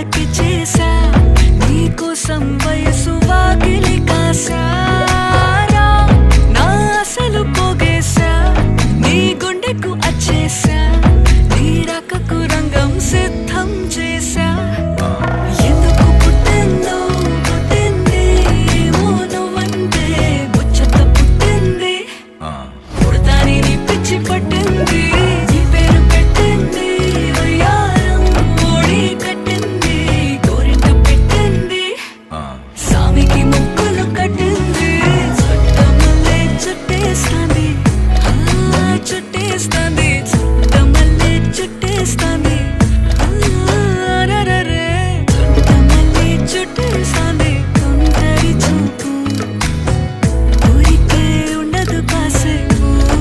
తలకి చేసా నీకోసం వయసు వాకిలి కాసారా నా అసలు పోగేశా నీ గుండెకు అచ్చేసా నీ రాకకు రంగం సిద్ధం చేసా ఎందుకు పుట్టిందో పుట్టింది ఏమో నువ్వంటే ముచ్చట పుట్టింది పుడతాని నీ పిచ్చి పట్టింది